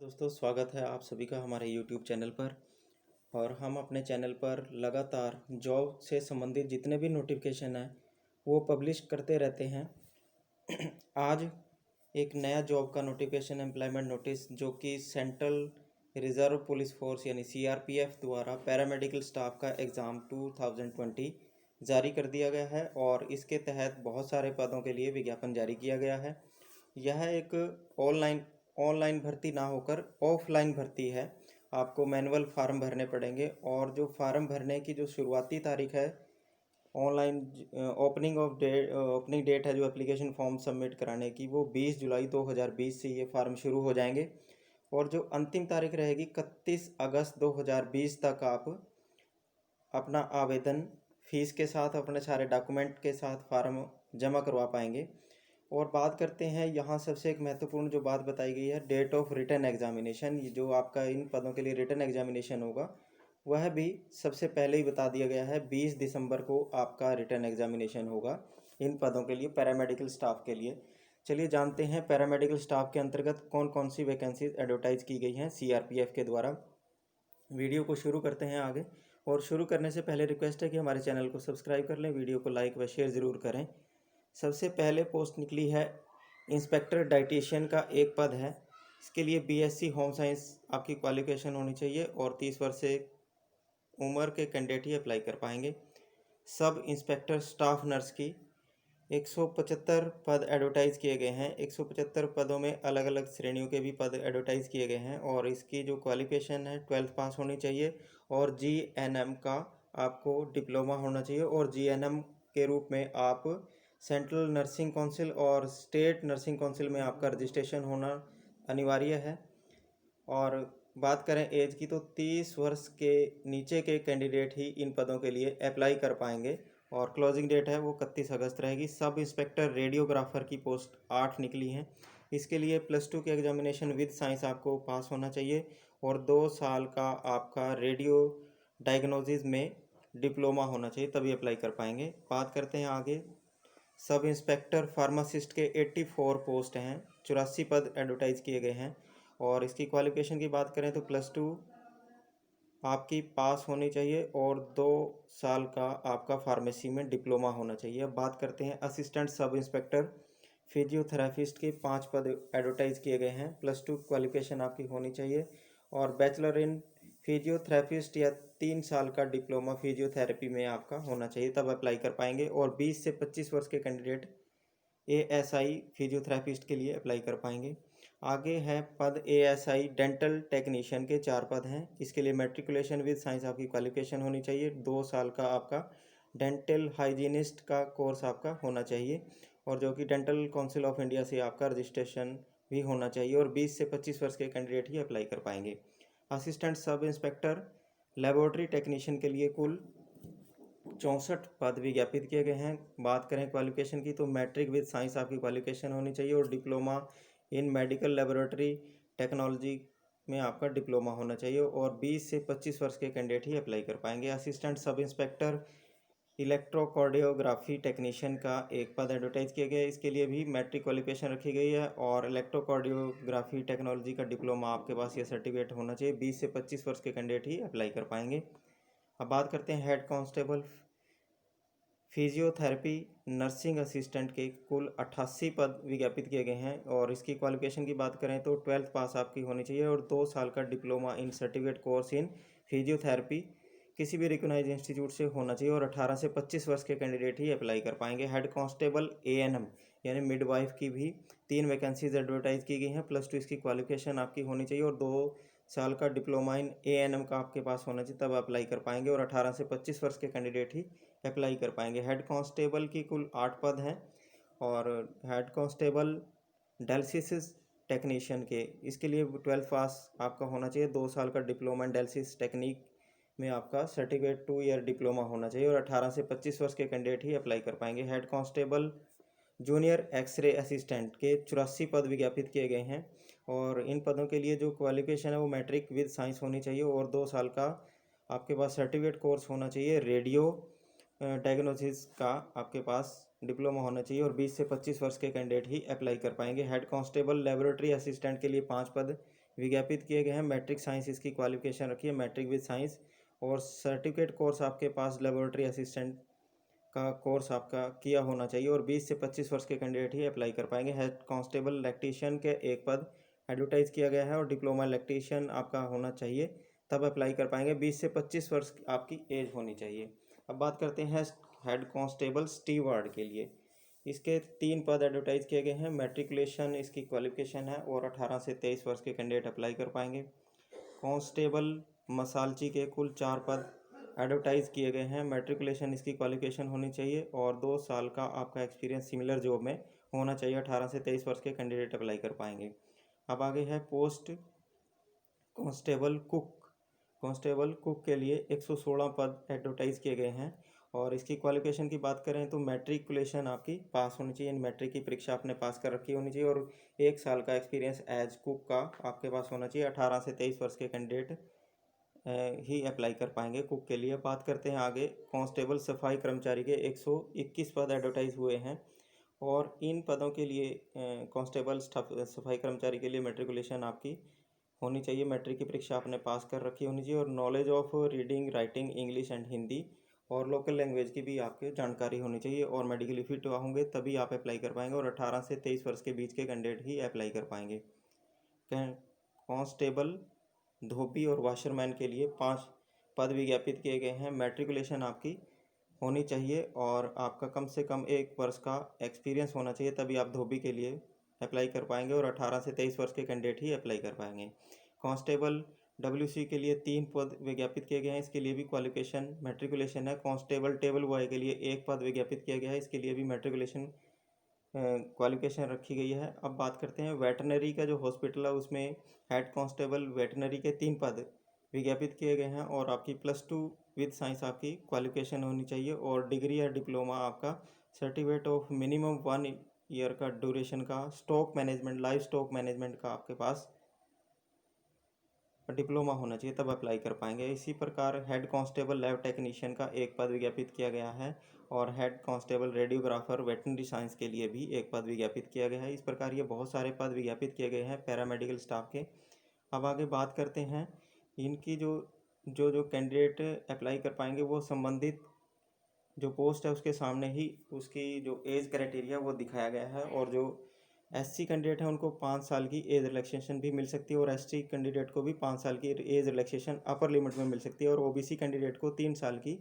दोस्तों, स्वागत है आप सभी का हमारे YouTube चैनल पर। और हम अपने चैनल पर लगातार जॉब से संबंधित जितने भी नोटिफिकेशन हैं वो पब्लिश करते रहते हैं। आज एक नया जॉब का नोटिफिकेशन एम्प्लॉयमेंट नोटिस जो कि सेंट्रल रिजर्व पुलिस फोर्स यानी CRPF द्वारा पैरामेडिकल स्टाफ का एग्ज़ाम 2020 जारी कर दिया गया है और इसके तहत बहुत सारे पदों के लिए विज्ञापन जारी किया गया है। यह एक ऑनलाइन भर्ती ना होकर ऑफलाइन भर्ती है। आपको मैनुअल फार्म भरने पड़ेंगे और जो फार्म भरने की जो शुरुआती तारीख है, ऑनलाइन ओपनिंग डेट है जो एप्लीकेशन फॉर्म सबमिट कराने की, वो 20 जुलाई 2020 से ये फार्म शुरू हो जाएंगे। और जो अंतिम तारीख रहेगी 31 अगस्त 2020 तक आप अपना आवेदन फीस के साथ अपने सारे डॉक्यूमेंट के साथ फार्म जमा करवा पाएंगे। और बात करते हैं यहाँ सबसे एक महत्वपूर्ण जो बात बताई गई है, डेट ऑफ रिटन एग्जामिनेशन। जो आपका इन पदों के लिए रिटन एग्जामिनेशन होगा वह भी सबसे पहले ही बता दिया गया है। 20 दिसंबर को आपका रिटन एग्जामिनेशन होगा इन पदों के लिए, पैरामेडिकल स्टाफ के लिए। चलिए जानते हैं पैरामेडिकल स्टाफ के अंतर्गत कौन कौन सी वैकेंसीज एडवर्टाइज की गई हैं CRPF के द्वारा। वीडियो को शुरू करते हैं आगे। और शुरू करने से पहले रिक्वेस्ट है कि हमारे चैनल को सब्सक्राइब कर लें, वीडियो को लाइक व शेयर ज़रूर करें। सबसे पहले पोस्ट निकली है इंस्पेक्टर डाइटिशियन का एक पद है। इसके लिए BSc होम साइंस आपकी क्वालिफिकेशन होनी चाहिए और 30 वर्ष से उम्र के कैंडिडेट ही अप्लाई कर पाएंगे। सब इंस्पेक्टर स्टाफ नर्स की 175 पद एडवर्टाइज़ किए गए हैं। 175 पदों में अलग अलग श्रेणियों के भी पद एडवर्टाइज़ किए गए हैं और इसकी जो क्वालिफिकेशन है 12th पास होनी चाहिए और GNM का आपको डिप्लोमा होना चाहिए। और GNM के रूप में आप सेंट्रल नर्सिंग काउंसिल और स्टेट नर्सिंग काउंसिल में आपका रजिस्ट्रेशन होना अनिवार्य है। और बात करें एज की तो 30 वर्ष के नीचे के कैंडिडेट ही इन पदों के लिए अप्लाई कर पाएंगे और क्लोजिंग डेट है वो 31 अगस्त रहेगी। सब इंस्पेक्टर रेडियोग्राफर की पोस्ट 8 निकली हैं। इसके लिए +2 के एग्जामिनेशन विद साइंस आपको पास होना चाहिए और 2 साल का आपका रेडियो डायग्नोसिस में डिप्लोमा होना चाहिए, तभी अप्लाई कर पाएंगे। बात करते हैं आगे। सब इंस्पेक्टर फार्मासिस्ट के 84 पोस्ट हैं, 84 पद एडवर्टाइज किए गए हैं। और इसकी क्वालिफिकेशन की बात करें तो +2 आपकी पास होनी चाहिए और 2 साल का आपका फार्मेसी में डिप्लोमा होना चाहिए। अब बात करते हैं असिस्टेंट सब इंस्पेक्टर फिजियोथेरापिस्ट के 5 पद एडवर्टाइज किए गए हैं। +2 क्वालिफिकेशन आपकी होनी चाहिए और बैचलर इन फिजियोथेरापिस्ट या 3 साल का डिप्लोमा फिजियोथेरेपी में आपका होना चाहिए, तब अप्लाई कर पाएंगे। और 20 से 25 वर्ष के कैंडिडेट ASI फिजियोथेरापिस्ट के लिए अप्लाई कर पाएंगे। आगे है पद ASI डेंटल टेक्नीशियन के 4 पद हैं। इसके लिए मैट्रिकुलेशन विद साइंस आपकी क्वालिफिकेशन होनी चाहिए। 2 साल का आपका डेंटल हाइजीनिस्ट का कोर्स आपका होना चाहिए और जो कि डेंटल काउंसिल ऑफ इंडिया से आपका रजिस्ट्रेशन भी होना चाहिए। और 20 से 25 वर्ष के कैंडिडेट ही अप्लाई कर पाएंगे। Assistant sub inspector laboratory technician के लिए कुल 64 पद विज्ञापित किए गए हैं। बात करें क्वालिफिकेशन की तो मैट्रिक विद साइंस आपकी क्वालिफिकेशन होनी चाहिए और diploma in medical laboratory technology में आपका डिप्लोमा होना चाहिए और 20 से 25 वर्ष के कैंडिडेट ही अप्लाई कर पाएंगे। Assistant sub inspector electrocardiography technician का एक पद एडवर्टाइज किया गया है। इसके लिए भी मैट्रिक क्वालिफिकेशन रखी गई है और इलेक्ट्रोकार्डियोग्राफी टेक्नोलॉजी का डिप्लोमा आपके पास ये सर्टिफिकेट होना चाहिए। 20 से 25 वर्ष के कैंडिडेट ही अप्लाई कर पाएंगे। अब बात करते हैं head constable physiotherapy nursing assistant के कुल 88 पद विज्ञापित किए गए हैं और इसकी क्वालिफिकेशन की बात करें तो 12th पास आपकी होनी चाहिए और 2 साल का diploma in certificate course in physiotherapy किसी भी रिकॉग्नाइज इंस्टीट्यूट से होना चाहिए और 18 से 25 वर्ष के कैंडिडेट ही अप्लाई कर पाएंगे। हेड कांस्टेबल ANM यानी मिडवाइफ की भी 3 वैकेंसीज एडवर्टाइज की गई हैं। +2 इसकी क्वालिफिकेशन आपकी होनी चाहिए और 2 साल का डिप्लोमा इन ANM का आपके पास होना चाहिए, तब अप्लाई कर पाएंगे और 18 से 25 वर्ष के कैंडिडेट ही अप्लाई कर पाएंगे। हेड कांस्टेबल की कुल 8 पद हैं और हेड कांस्टेबल डायलिसिस टेक्नीशियन के इसके लिए 12th पास आपका होना चाहिए। 2 साल का डिप्लोमा इन डायलिसिस टेक्निक में आपका सर्टिफिकेट 2 ईयर डिप्लोमा होना चाहिए और 18 से 25 वर्ष के कैंडिडेट ही अप्लाई कर पाएंगे। Head constable junior X ray assistant के 84 पद विज्ञापित किए गए हैं और इन पदों के लिए जो क्वालिफिकेशन है वो मैट्रिक विद साइंस होनी चाहिए और 2 साल का आपके पास सर्टिफिकेट कोर्स होना चाहिए। रेडियो डायग्नोसिस का आपके पास डिप्लोमा होना चाहिए और 20 से 25 वर्ष के कैंडिडेट ही अप्लाई कर पाएंगे। हेड कांस्टेबल लेबोरेटरी असिस्टेंट के लिए 5 पद विज्ञापित किए गए हैं। मैट्रिक साइंस इसकी क्वालिफिकेशन रखी है, मैट्रिक विद साइंस। और सर्टिफिकेट कोर्स आपके पास लेबोरेटरी असिस्टेंट का कोर्स आपका किया होना चाहिए। और 20 से 25 वर्ष के कैंडिडेट ही अप्लाई कर पाएंगे। हेड कांस्टेबल इलेक्ट्रीशियन के एक पद एडवर्टाइज किया गया है और डिप्लोमा इलेक्ट्रीशियन आपका होना चाहिए, तब अप्लाई कर पाएंगे। 20 से 25 वर्ष आपकी एज होनी चाहिए। अब बात करते हैं हेड कांस्टेबल स्टीवर्ड के लिए। इसके 3 पद एडवर्टाइज किए गए हैं। मैट्रिकुलेशन इसकी क्वालिफिकेशन है और 18 से 23 वर्ष के कैंडिडेट अप्लाई कर पाएंगे। कांस्टेबल मसालची के कुल 4 पद एडवर्टाइज किए गए हैं। मैट्रिकुलेशन इसकी क्वालिफिकेशन होनी चाहिए और 2 साल का आपका एक्सपीरियंस सिमिलर जॉब में होना चाहिए। 18 से 23 वर्ष के कैंडिडेट अप्लाई कर पाएंगे। अब आगे है post constable cook. Constable cook के लिए 116 पद एडवर्टाइज किए गए हैं और इसकी क्वालिफिकेशन की बात करें तो मैट्रिकुलेशन आपकी पास होनी चाहिए, मैट्रिक की परीक्षा आपने पास कर रखी होनी चाहिए और 1 साल का एक्सपीरियंस एज कुक का आपके पास होना चाहिए। 18 से 23 वर्ष के कैंडिडेट ही अप्लाई कर पाएंगे कुक के लिए। बात करते हैं आगे कांस्टेबल सफाई कर्मचारी के 121 पद एडवर्टाइज हुए हैं और इन पदों के लिए कांस्टेबल सफाई कर्मचारी के लिए मैट्रिकुलेशन आपकी होनी चाहिए, मैट्रिक की परीक्षा आपने पास कर रखी होनी चाहिए और knowledge of reading writing English and Hindi और लोकल लैंग्वेज की भी आपके जानकारी होनी चाहिए और मेडिकली फिट होंगे तभी आप अप्लाई कर पाएंगे। और 18 से 23 वर्ष के बीच के कैंडिडेट ही अप्लाई कर पाएंगे। कांस्टेबल धोबी और वाशरमैन के लिए 5 पद विज्ञापित किए गए हैं। मैट्रिकुलेशन आपकी होनी चाहिए और आपका कम से कम 1 वर्ष का एक्सपीरियंस होना चाहिए, तभी आप धोबी के लिए अप्लाई कर पाएंगे और 18 से 23 वर्ष के कैंडिडेट ही अप्लाई कर पाएंगे। कांस्टेबल डब्ल्यूसी के लिए 3 पद विज्ञापित किए गए हैं, इसके लिए भी क्वालिफिकेशन मैट्रिकुलेशन है। कांस्टेबल टेबल बॉय के लिए 1 पद विज्ञापित किया गया है, इसके लिए भी मैट्रिकुलेशन क्वालिफिकेशन रखी गई है। अब बात करते हैं वेटनरी का जो हॉस्पिटल है उसमें हेड कांस्टेबल वेटनरी के 3 पद विज्ञापित किए गए हैं और आपकी +2 विद साइंस आपकी क्वालिफिकेशन होनी चाहिए और डिग्री या डिप्लोमा आपका सर्टिफिकेट ऑफ मिनिमम 1 ईयर का ड्यूरेशन का stock management live stock management का आपके पास डिप्लोमा होना चाहिए, तब अप्लाई कर पाएंगे। इसी प्रकार हेड कांस्टेबल लैब टेक्नीशियन का 1 पद विज्ञापित किया गया है और head constable radiographer veterinary science के लिए भी 1 पद विज्ञापित किया गया है। इस प्रकार ये बहुत सारे पद विज्ञापित किए गए हैं पैरामेडिकल स्टाफ के। अब आगे बात करते हैं इनकी जो कैंडिडेट अप्लाई कर पाएंगे वो संबंधित जो पोस्ट है उसके सामने ही उसकी जो एज क्राइटेरिया वो दिखाया गया है और जो एससी कैंडिडेट है उनको 5 साल की एज रिलैक्सेशन भी मिल सकती है और एसटी कैंडिडेट को भी 5 साल की एज रिलैक्सेशन अपर लिमिट में मिल सकती है और ओबीसी कैंडिडेट को 3 साल की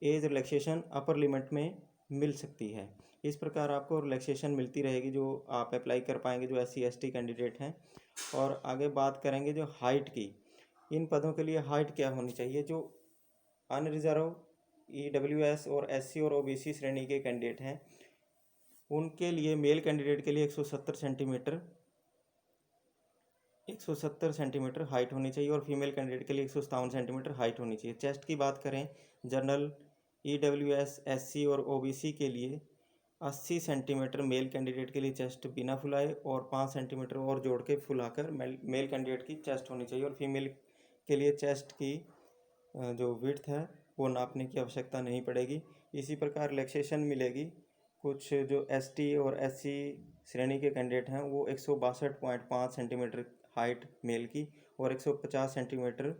एज रिलैक्सेशन अपर लिमिट में मिल सकती है। इस प्रकार आपको रिलैक्सेशन मिलती रहेगी जो आप अप्लाई कर पाएंगे जो एससी एसटी कैंडिडेट हैं। और आगे बात करेंगे जो हाइट की। इन पदों के लिए हाइट क्या होनी चाहिए। जो अनरिजर्व ईडब्ल्यूएस और एससी और ओबीसी श्रेणी के कैंडिडेट हैं उनके लिए मेल कैंडिडेट के लिए 170 सेंटीमीटर हाइट होनी चाहिए और फीमेल कैंडिडेट के लिए 157 सेंटीमीटर हाइट होनी चाहिए। चेस्ट की बात करें जनरल ईडब्ल्यूएस एससी और ओबीसी के लिए 80 सेंटीमीटर मेल कैंडिडेट के लिए चेस्ट बिना फुलाए और 5 सेंटीमीटर और जोड़ के फुलाकर मेल कैंडिडेट की चेस्ट होनी चाहिए और फीमेल के लिए चेस्ट की जो विड्थ है वो नापने की आवश्यकता नहीं पड़ेगी। इसी प्रकार रिलैक्सेशन मिलेगी। कुछ जो एसटी और एससी श्रेणी के कैंडिडेट हैं वो 162.5 सेंटीमीटर हाइट मेल की और 150 सेंटीमीटर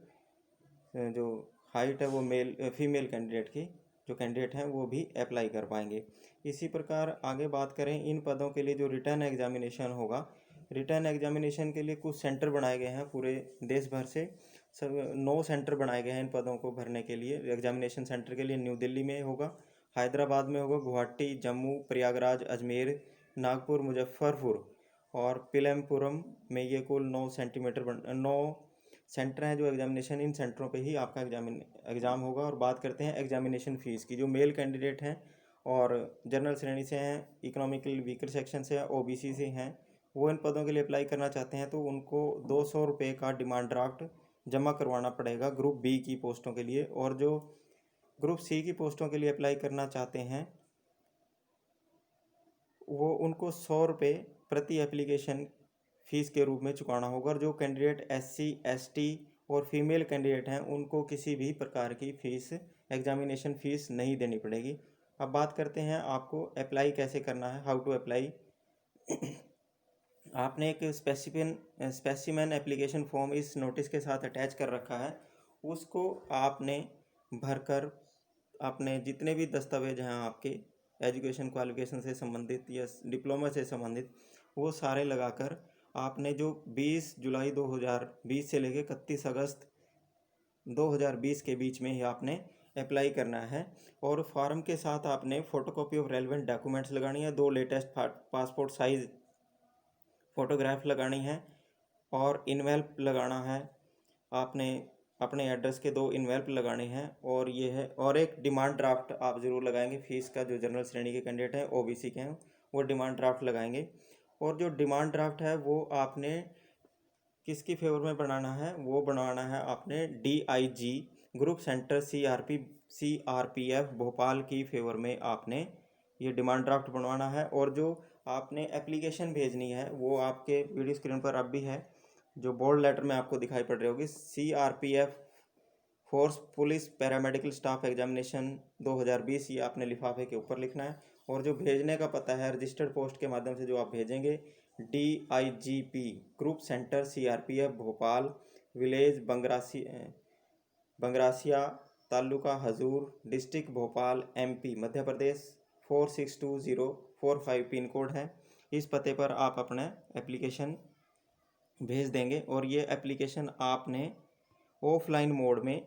जो हाइट है वो फीमेल कैंडिडेट की जो कैंडिडेट हैं वो भी अप्लाई कर पाएंगे। इसी प्रकार आगे बात करें इन पदों के लिए जो रिटर्न एग्जामिनेशन होगा। रिटर्न एग्जामिनेशन के लिए कुछ सेंटर बनाए गए हैं पूरे देश भर से। सब 9 सेंटर बनाए गए हैं इन पदों को भरने के लिए। एग्जामिनेशन सेंटर के लिए न्यू दिल्ली में होगा, हैदराबाद में होगा, गुवाहाटी, जम्मू, प्रयागराज, अजमेर, नागपुर, मुजफ्फरपुर और पिलमपुरम में ये कुल 9 सेंटर हैं जो एग्जामिनेशन इन सेंटरों पे ही आपका एग्ज़ाम होगा। और बात करते हैं एग्जामिनेशन फ़ीस की। जो मेल कैंडिडेट हैं और जनरल श्रेणी से हैं, इकोनॉमिकल वीकर सेक्शन से हैं, ओबीसी से हैं, वो इन पदों के लिए अप्लाई करना चाहते हैं तो उनको 200 रुपये का डिमांड ड्राफ्ट जमा करवाना पड़ेगा ग्रुप बी की पोस्टों के लिए। और जो ग्रुप सी की पोस्टों के लिए अप्लाई करना चाहते हैं वो उनको 100 रुपये प्रति एप्लीकेशन फ़ीस के रूप में चुकाना होगा। और जो कैंडिडेट एससी एसटी और फीमेल कैंडिडेट हैं उनको किसी भी प्रकार की फ़ीस एग्जामिनेशन फ़ीस नहीं देनी पड़ेगी। अब बात करते हैं आपको अप्लाई कैसे करना है, हाउ टू अप्लाई। आपने एक स्पेसिमेन एप्लीकेशन फॉर्म इस नोटिस के साथ अटैच कर रखा है, उसको आपने भरकर आपने जितने भी दस्तावेज हैं आपके एजुकेशन क्वालिफिकेशन से संबंधित या डिप्लोमा से संबंधित, वो सारे लगाकर आपने जो 20 जुलाई 2020 से लेकर 31 अगस्त 2020 के बीच में ही आपने अप्लाई करना है। और फॉर्म के साथ आपने फ़ोटोकॉपी ऑफ रेलिवेंट डॉक्यूमेंट्स लगानी है, 2 लेटेस्ट पासपोर्ट साइज़ फ़ोटोग्राफ लगानी है और इनवेल्प लगाना है। आपने अपने एड्रेस के 2 इनवेल्प लगाने हैं और ये है, और एक डिमांड ड्राफ्ट आप ज़रूर लगाएंगे फीस का। जो जनरल श्रेणी के कैंडिडेट हैं, ओबीसी के हैं, वो डिमांड ड्राफ्ट लगाएंगे। और जो डिमांड ड्राफ्ट है वो आपने किसकी फेवर में बनाना है, वो बनवाना है आपने DIG group centre CRPF Bhopal की फेवर में आपने ये डिमांड ड्राफ्ट बनवाना है। और जो आपने एप्लीकेशन भेजनी है वो आपके वीडियो स्क्रीन पर अब भी है, जो बोल्ड लेटर में आपको दिखाई पड़ रही होगी, CRPF force police paramedical staff examination 2020, ये आपने लिफाफे के ऊपर लिखना है। और जो भेजने का पता है रजिस्टर्ड पोस्ट के माध्यम से जो आप भेजेंगे, DIGP group centre CRPF Bhopal, village Bangrasia, taluka Huzur, district Bhopal, MP Madhya Pradesh 462045 pin code है। इस पते पर आप अपना एप्लीकेशन भेज देंगे। और ये एप्लीकेशन आपने ऑफलाइन मोड में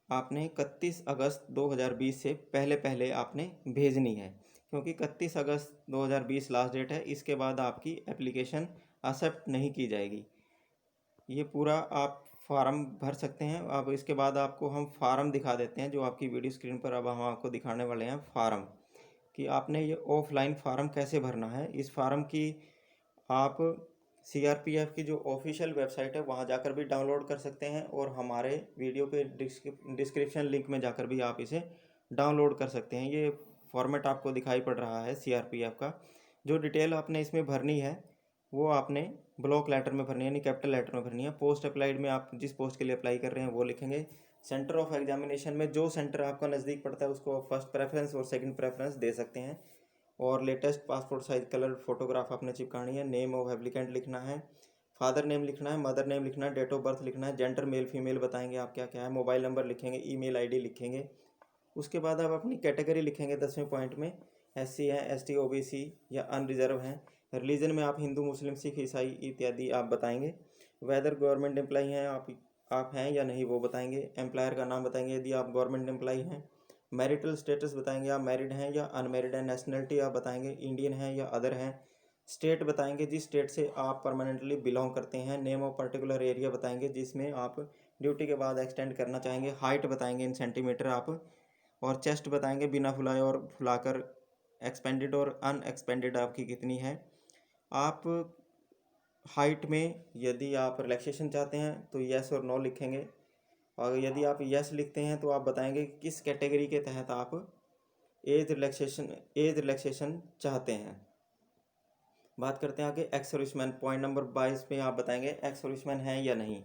आपने 31 अगस्त 2020 से पहले पहले आपने भेजनी है, क्योंकि 31 अगस्त 2020 लास्ट डेट है। इसके बाद आपकी एप्लीकेशन एक्सेप्ट नहीं की जाएगी। ये पूरा आप फार्म भर सकते हैं। अब इसके बाद आपको हम फार्म दिखा देते हैं, जो आपकी वीडियो स्क्रीन पर अब हम आपको दिखाने वाले हैं फार्म, कि आपने ये ऑफलाइन फार्म कैसे भरना है। इस फार्म की आप सीआरपीएफ की जो ऑफिशियल वेबसाइट है वहाँ जाकर भी डाउनलोड कर सकते हैं, और हमारे वीडियो के डिस्क्रिप्शन लिंक में जाकर भी आप इसे डाउनलोड कर सकते हैं। ये फॉर्मेट आपको दिखाई पड़ रहा है सीआरपीएफ का। जो डिटेल आपने इसमें भरनी है वो आपने ब्लॉक लेटर में भरनी है, यानी कैपिटल लेटर में भरनी है। पोस्ट अप्लाइड में आप जिस पोस्ट के लिए अप्लाई कर रहे हैं वो लिखेंगे। सेंटर ऑफ एग्जामिनेशन में जो सेंटर आपका नज़दीक पड़ता है उसको फर्स्ट प्रेफरेंस और सेकंड प्रेफरेंस दे सकते हैं। और latest passport size colour photograph आपने चिपकानी है। नेम ऑफ एप्लीकेंट लिखना है, फादर नेम लिखना है, मदर नेम लिखना है, डेट ऑफ बर्थ लिखना है, जेंडर मेल फीमेल बताएंगे आप क्या क्या है, मोबाइल नंबर लिखेंगे, ईमेल आईडी लिखेंगे। उसके बाद आप अपनी कैटेगरी लिखेंगे 10वें पॉइंट में, एससी हैं, एसटी, ओबीसी या अनरिजर्व हैं। रिलीजन में आप हिंदू मुस्लिम सिख ईसाई इत्यादि आप बताएंगे। वेदर गवर्नमेंट एम्प्लॉई हैं आप हैं या नहीं वो बताएंगे। एम्प्लॉयर का नाम बताएंगे यदि आप गवर्नमेंट एम्प्लॉई हैं। मैरिटल स्टेटस बताएंगे, आप मैरिड हैं या अनमैरिड हैं। नेशनलिटी आप बताएंगे, इंडियन हैं या अदर हैं। स्टेट बताएंगे, जिस स्टेट से आप परमानेंटली बिलोंग करते हैं। नेम ऑफ पर्टिकुलर एरिया बताएंगे जिसमें आप ड्यूटी के बाद एक्सटेंड करना चाहेंगे। हाइट बताएंगे इन सेंटीमीटर आप। और चेस्ट बताएंगे बिना फुलाए और फुलाकर, एक्सपेंडेड और अनएक्सपेंडेड आपकी कितनी है। आप हाइट में यदि आप रिलैक्सेशन चाहते हैं तो यस और नो लिखेंगे, और यदि आप यस लिखते हैं तो आप बताएंगे किस कैटेगरी के तहत आप एज रिलैक्सेशन चाहते हैं। बात करते हैं आगे एक्स सर्विसमैन। पॉइंट नंबर 22 में आप बताएंगे एक्स सर्विसमैन हैं या नहीं।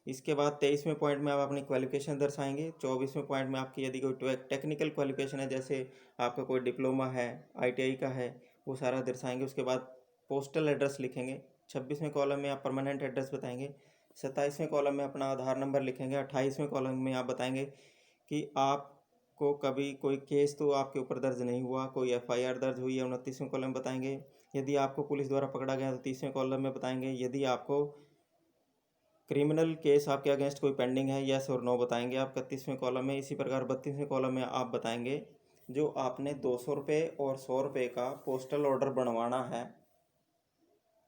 इसके बाद 23वें पॉइंट में आप अपनी क्वालिफिकेशन दर्शाएंगे। 24वें पॉइंट में आपकी यदि कोई टेक्निकल क्वालिफिकेशन है, जैसे आपका कोई डिप्लोमा है, आईटीआई का है, वो सारा दर्शाएंगे। उसके बाद पोस्टल एड्रेस लिखेंगे। 26वें कॉलम में आप परमानेंट एड्रेस बताएंगे। 27वें कॉलम में अपना आधार नंबर लिखेंगे। 28वें कॉलम में आप बताएंगे कि आपको कभी कोई केस तो आपके ऊपर दर्ज नहीं हुआ, कोई एफआईआर दर्ज हुई है। 29वें कॉलम बताएंगे। यदि आपको पुलिस द्वारा पकड़ा गया तो 30वें कॉलम में बताएंगे। यदि आपको क्रिमिनल केस आपके अगेंस्ट कोई पेंडिंग है, यस और नो बताएंगे आप 31वें कॉलम में। इसी प्रकार 32वें कॉलम में आप बताएंगे जो आपने 200 रुपये और 100 रुपये का पोस्टल ऑर्डर बनवाना है।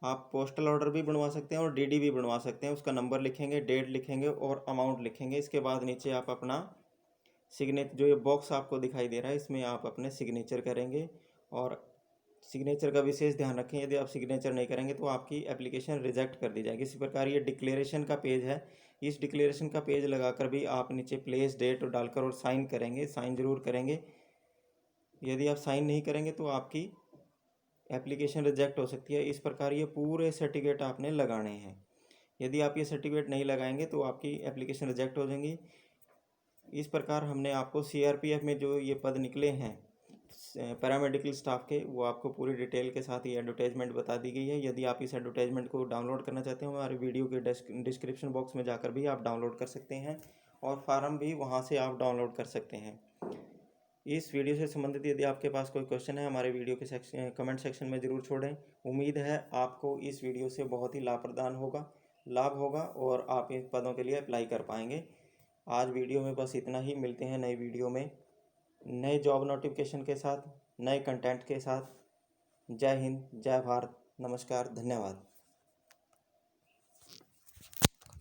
आप पोस्टल ऑर्डर भी बनवा सकते हैं और डीडी भी बनवा सकते हैं। उसका नंबर लिखेंगे, डेट लिखेंगे और अमाउंट लिखेंगे। इसके बाद नीचे आप अपना सिग्नेचर, जो ये बॉक्स आपको दिखाई दे रहा है, इसमें आप अपने सिग्नेचर करेंगे। और सिग्नेचर का विशेष ध्यान रखें, यदि आप सिग्नेचर नहीं करेंगे तो आपकी एप्लीकेशन रिजेक्ट कर दी जाएगी। इसी प्रकार ये डिक्लेरेशन का पेज है। इस डिक्लेरेशन का पेज लगाकर भी आप नीचे प्लेस डेट डालकर और साइन करेंगे, साइन जरूर करेंगे। यदि आप साइन नहीं करेंगे तो आपकी एप्लीकेशन रिजेक्ट हो सकती है। इस प्रकार ये पूरे सर्टिफिकेट आपने लगाने हैं। यदि आप ये सर्टिफिकेट नहीं लगाएंगे तो आपकी एप्लीकेशन रिजेक्ट हो जाएंगी। इस प्रकार हमने आपको सीआरपीएफ में जो ये पद निकले हैं पैरामेडिकल स्टाफ के, वो आपको पूरी डिटेल के साथ ही एडवर्टाइजमेंट बता दी गई है। यदि आप इस एडवर्टाइजमेंट को डाउनलोड करना चाहते हो, हमारे वीडियो के डिस्क्रिप्शन बॉक्स में जाकर भी आप डाउनलोड कर सकते हैं और फार्म भी वहां से आप डाउनलोड कर सकते हैं। इस वीडियो से संबंधित यदि आपके पास कोई क्वेश्चन है, हमारे वीडियो के कमेंट सेक्शन में ज़रूर छोड़ें। उम्मीद है आपको इस वीडियो से बहुत ही लाभ होगा और आप इन पदों के लिए अप्लाई कर पाएंगे। आज वीडियो में बस इतना ही। मिलते हैं नई वीडियो में नए जॉब नोटिफिकेशन के साथ, नए कंटेंट के साथ। जय हिंद, जय भारत, नमस्कार, धन्यवाद।